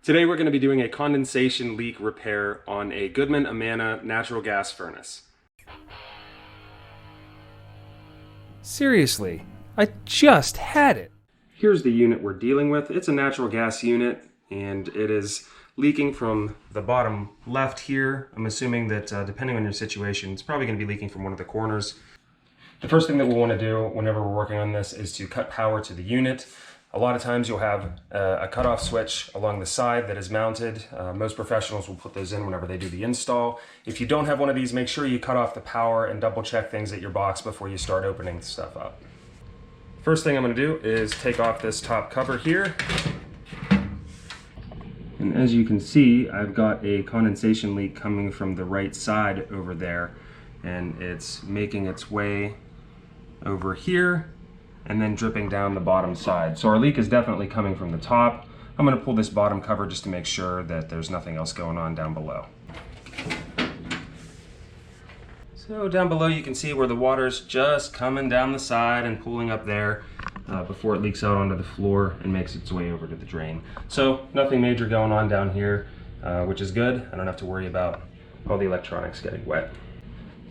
Today we're going to be doing a condensation leak repair on a Goodman Amana natural gas furnace. Seriously, I just had it. Here's the unit we're dealing with. It's a natural gas unit and it is leaking from the bottom left here. I'm assuming that depending on your situation, it's probably going to be leaking from one of the corners. The first thing that we'll want to do whenever we're working on this is to cut power to the unit. A lot of times you'll have a cutoff switch along the side that is mounted. Most professionals will put those in whenever they do the install. If you don't have one of these, make sure you cut off the power and double check things at your box before you start opening stuff up. First thing I'm going to do is take off this top cover here. And as you can see, I've got a condensation leak coming from the right side over there, and it's making its way over here and then dripping down the bottom side. So our leak is definitely coming from the top. I'm going to pull this bottom cover just to make sure that there's nothing else going on down below. So down below you can see where the water's just coming down the side and pooling up there before it leaks out onto the floor and makes its way over to the drain. So nothing major going on down here, which is good. I don't have to worry about all the electronics getting wet.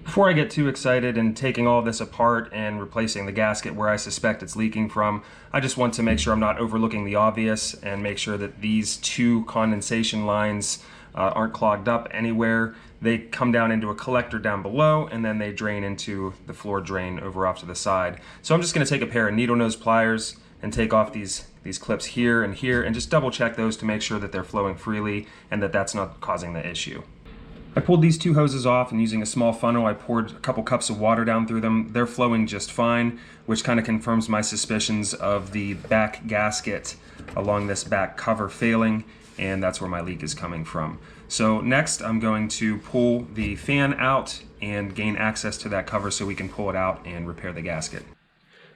Before I get too excited and taking all this apart and replacing the gasket where I suspect it's leaking from, I just want to make sure I'm not overlooking the obvious and make sure that these two condensation lines aren't clogged up anywhere. They come down into a collector down below and then they drain into the floor drain over off to the side. So I'm just going to take a pair of needle nose pliers and take off these clips here and just double check those to make sure that they're flowing freely and that that's not causing the issue. I pulled these two hoses off, and using a small funnel I poured a couple cups of water down through them. They're flowing just fine, which kind of confirms my suspicions of the back gasket along this back cover failing, and that's where my leak is coming from. So next I'm going to pull the fan out and gain access to that cover so we can pull it out and repair the gasket.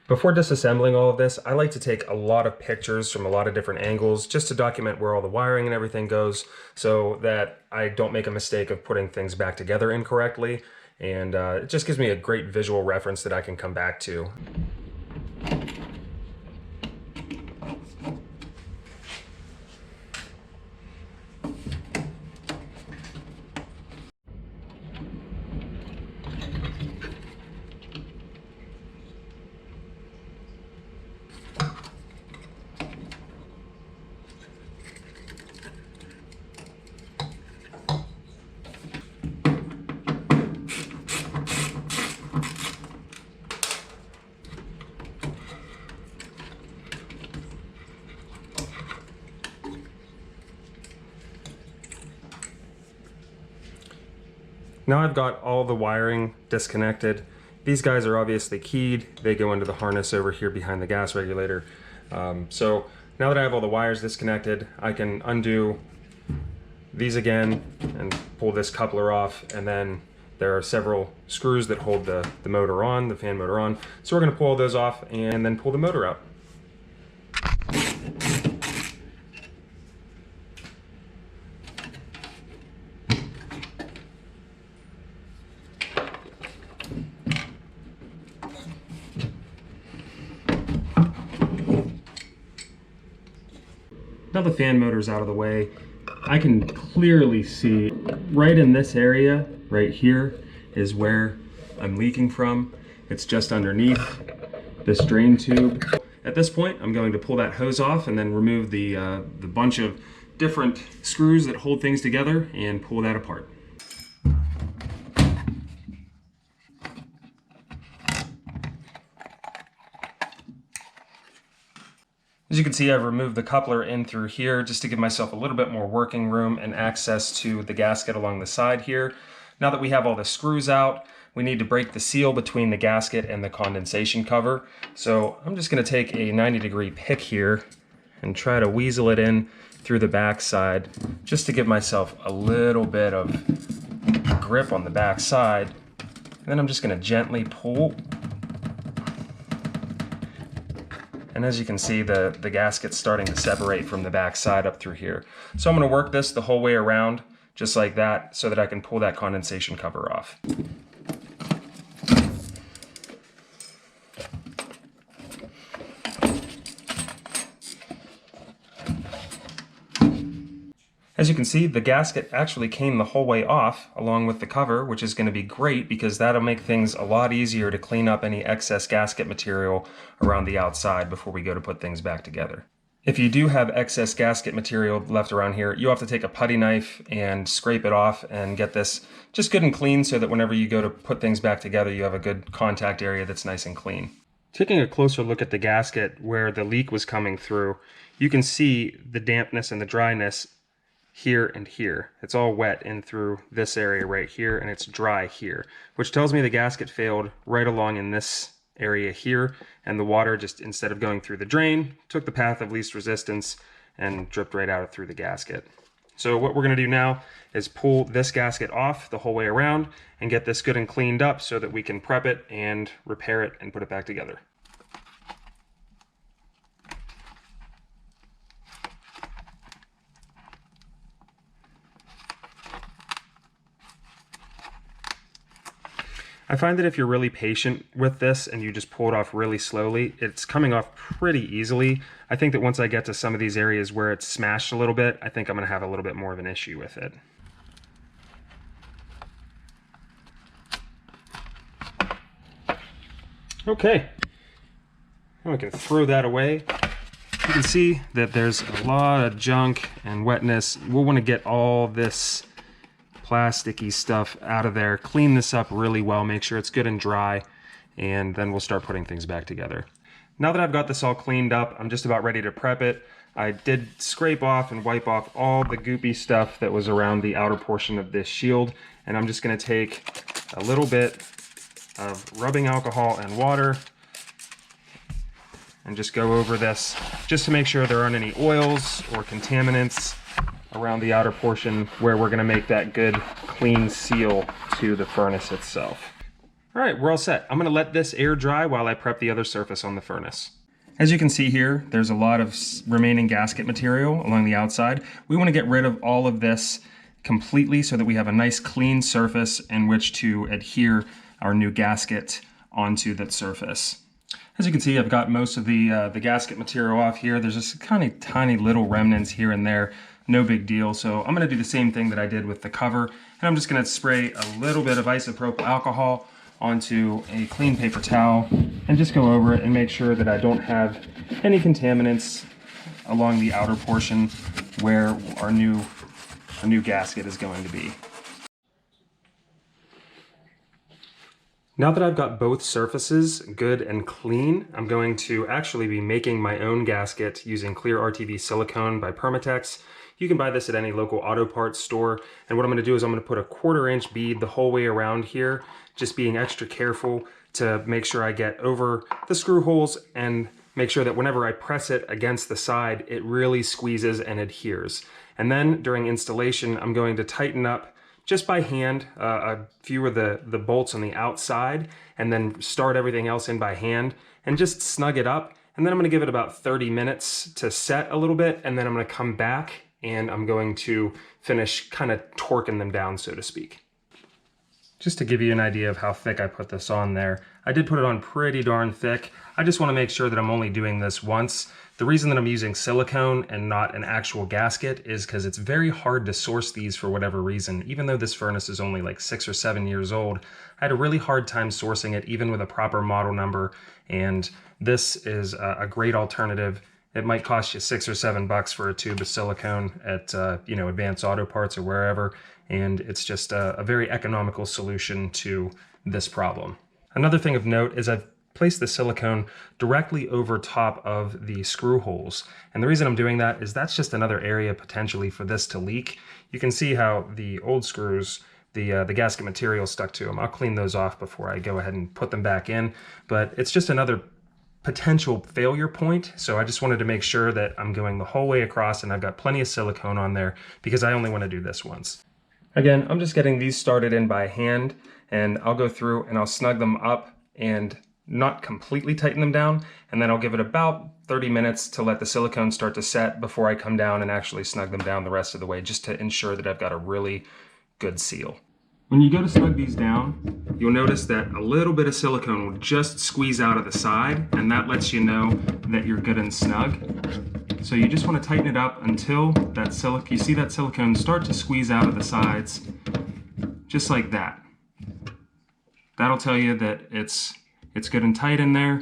Before disassembling all of this, I like to take a lot of pictures from a lot of different angles just to document where all the wiring and everything goes so that I don't make a mistake of putting things back together incorrectly, and it just gives me a great visual reference that I can come back to. Now I've got all the wiring disconnected. These guys are obviously keyed. They go into the harness over here behind the gas regulator. So now that I have all the wires disconnected, I can undo these again and pull this coupler off, and then there are several screws that hold the motor on, the fan motor on. So we're going to pull all those off and then pull the motor out. Now the fan motor's out of the way, I can clearly see right in this area, right here, is where I'm leaking from. It's just underneath this drain tube. At this point, I'm going to pull that hose off and then remove the bunch of different screws that hold things together and pull that apart. As you can see, I've removed the coupler in through here just to give myself a little bit more working room and access to the gasket along the side here. Now that we have all the screws out, we need to break the seal between the gasket and the condensation cover. So I'm just going to take a 90-degree pick here and try to weasel it in through the back side just to give myself a little bit of grip on the back side. And then I'm just going to gently pull. And as you can see, the gasket's starting to separate from the back side up through here. So I'm going to work this the whole way around, just like that, so that I can pull that condensation cover off. As you can see, the gasket actually came the whole way off along with the cover, which is going to be great because that'll make things a lot easier to clean up any excess gasket material around the outside before we go to put things back together. If you do have excess gasket material left around here, you'll have to take a putty knife and scrape it off and get this just good and clean so that whenever you go to put things back together, you have a good contact area that's nice and clean. Taking a closer look at the gasket where the leak was coming through, you can see the dampness and the dryness here and here. It's all wet in through this area right here, and it's dry here, which tells me the gasket failed right along in this area here, and the water just, instead of going through the drain, took the path of least resistance and dripped right out through the gasket. So what we're going to do now is pull this gasket off the whole way around and get this good and cleaned up so that we can prep it and repair it and put it back together. I find that if you're really patient with this and you just pull it off really slowly, it's coming off pretty easily. I think that once I get to some of these areas where it's smashed a little bit, I think I'm going to have a little bit more of an issue with it. Okay, now we can throw that away. You can see that there's a lot of junk and wetness. We'll want to get all this plasticky stuff out of there, clean this up really well, make sure it's good and dry, and then we'll start putting things back together. Now that I've got this all cleaned up, I'm just about ready to prep it. I did scrape off and wipe off all the goopy stuff that was around the outer portion of this shield, and I'm just going to take a little bit of rubbing alcohol and water and just go over this just to make sure there aren't any oils or contaminants around the outer portion where we're going to make that good clean seal to the furnace itself. All right, we're all set. I'm going to let this air dry while I prep the other surface on the furnace. As you can see here, there's a lot of remaining gasket material along the outside. We want to get rid of all of this completely so that we have a nice clean surface in which to adhere our new gasket onto that surface. As you can see, I've got most of the gasket material off here. There's just kind of tiny little remnants here and there. No big deal. So I'm going to do the same thing that I did with the cover, and I'm just going to spray a little bit of isopropyl alcohol onto a clean paper towel and just go over it and make sure that I don't have any contaminants along the outer portion where our new gasket is going to be. Now that I've got both surfaces good and clean, I'm going to actually be making my own gasket using clear RTV silicone by Permatex. You can buy this at any local auto parts store. And what I'm going to do is I'm going to put a 1/4 inch bead the whole way around here, just being extra careful to make sure I get over the screw holes and make sure that whenever I press it against the side, it really squeezes and adheres. And then during installation, I'm going to tighten up just by hand a few of the bolts on the outside, and then start everything else in by hand and just snug it up. And then I'm going to give it about 30 minutes to set a little bit, and then I'm going to come back and I'm going to finish kind of torquing them down, so to speak. Just to give you an idea of how thick I put this on there, I did put it on pretty darn thick. I just want to make sure that I'm only doing this once. The reason that I'm using silicone and not an actual gasket is because it's very hard to source these for whatever reason. Even though this furnace is only like 6 or 7 years old, I had a really hard time sourcing it even with a proper model number, and this is a great alternative. It might cost you $6 or $7 for a tube of silicone at Advanced Auto Parts or wherever, and it's just a very economical solution to this problem. Another thing of note is I've placed the silicone directly over top of the screw holes, and the reason I'm doing that is that's just another area potentially for this to leak. You can see how the old screws, the gasket material stuck to them. I'll clean those off before I go ahead and put them back in, but it's just another potential failure point. So I just wanted to make sure that I'm going the whole way across and I've got plenty of silicone on there because I only want to do this once. Again, I'm just getting these started in by hand, and I'll go through and I'll snug them up and not completely tighten them down, and then I'll give it about 30 minutes to let the silicone start to set before I come down and actually snug them down the rest of the way, just to ensure that I've got a really good seal. When you go to snug these down, you'll notice that a little bit of silicone will just squeeze out of the side, and that lets you know that you're good and snug. So you just want to tighten it up until that you see that silicone start to squeeze out of the sides, just like that. That'll tell you that it's good and tight in there,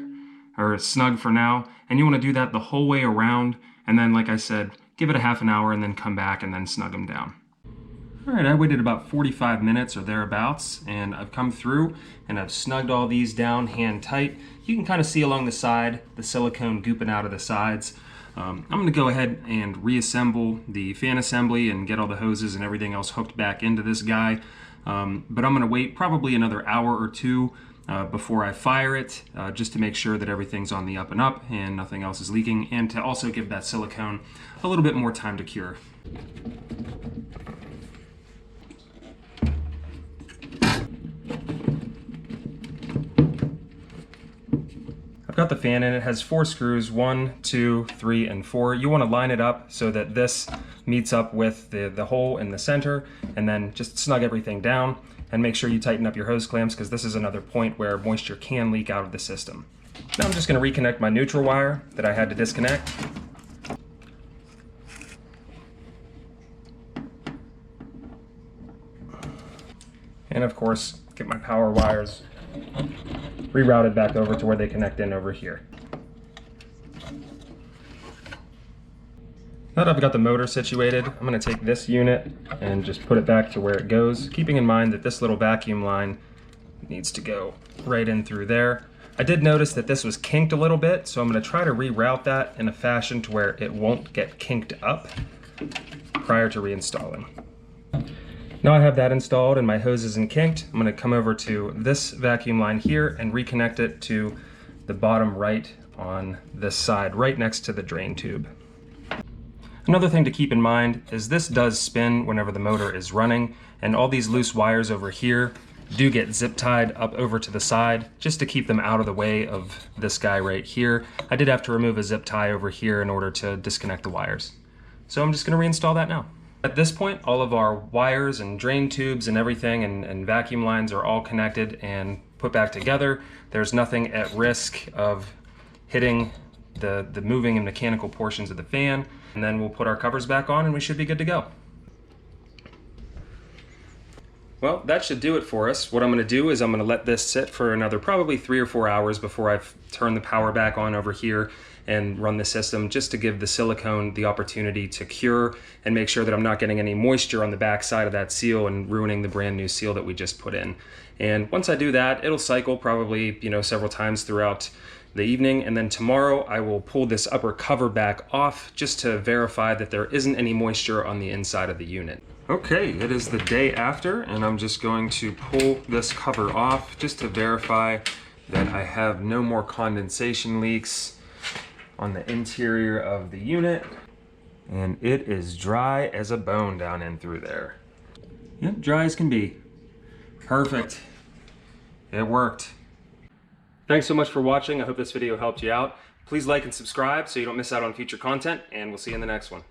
or snug for now, and you want to do that the whole way around, and then, like I said, give it a half an hour and then come back and then snug them down. All right, I waited about 45 minutes or thereabouts, and I've come through and I've snugged all these down hand tight. You can kind of see along the side the silicone gooping out of the sides. I'm going to go ahead and reassemble the fan assembly and get all the hoses and everything else hooked back into this guy. But I'm going to wait probably another hour or two before I fire it, just to make sure that everything's on the up and up and nothing else is leaking, and to also give that silicone a little bit more time to cure. I've got the fan in. It has 4 screws, 1, 2, 3, and 4. You want to line it up so that this meets up with the hole in the center, and then just snug everything down and make sure you tighten up your hose clamps, because this is another point where moisture can leak out of the system. Now I'm just going to reconnect my neutral wire that I had to disconnect. And of course, get my power wires rerouted back over to where they connect in over here. Now that I've got the motor situated, I'm going to take this unit and just put it back to where it goes, keeping in mind that this little vacuum line needs to go right in through there. I did notice that this was kinked a little bit, so I'm going to try to reroute that in a fashion to where it won't get kinked up prior to reinstalling. Now I have that installed and my hose isn't kinked, I'm going to come over to this vacuum line here and reconnect it to the bottom right on this side, right next to the drain tube. Another thing to keep in mind is this does spin whenever the motor is running, and all these loose wires over here do get zip tied up over to the side just to keep them out of the way of this guy right here. I did have to remove a zip tie over here in order to disconnect the wires. So I'm just going to reinstall that now. At this point, all of our wires and drain tubes and everything and vacuum lines are all connected and put back together. There's nothing at risk of hitting the moving and mechanical portions of the fan. And then we'll put our covers back on and we should be good to go. Well, that should do it for us. What I'm going to do is I'm going to let this sit for another probably 3 or 4 hours before I turn the power back on over here and run the system, just to give the silicone the opportunity to cure and make sure that I'm not getting any moisture on the back side of that seal and ruining the brand new seal that we just put in. And once I do that, it'll cycle probably, several times throughout the evening, and then tomorrow I will pull this upper cover back off just to verify that there isn't any moisture on the inside of the unit. Okay, it is the day after, and I'm just going to pull this cover off just to verify that I have no more condensation leaks on the interior of the unit. And it is dry as a bone down in through there. Yep, dry as can be. Perfect. It worked. Thanks so much for watching. I hope this video helped you out. Please like and subscribe so you don't miss out on future content, and we'll see you in the next one.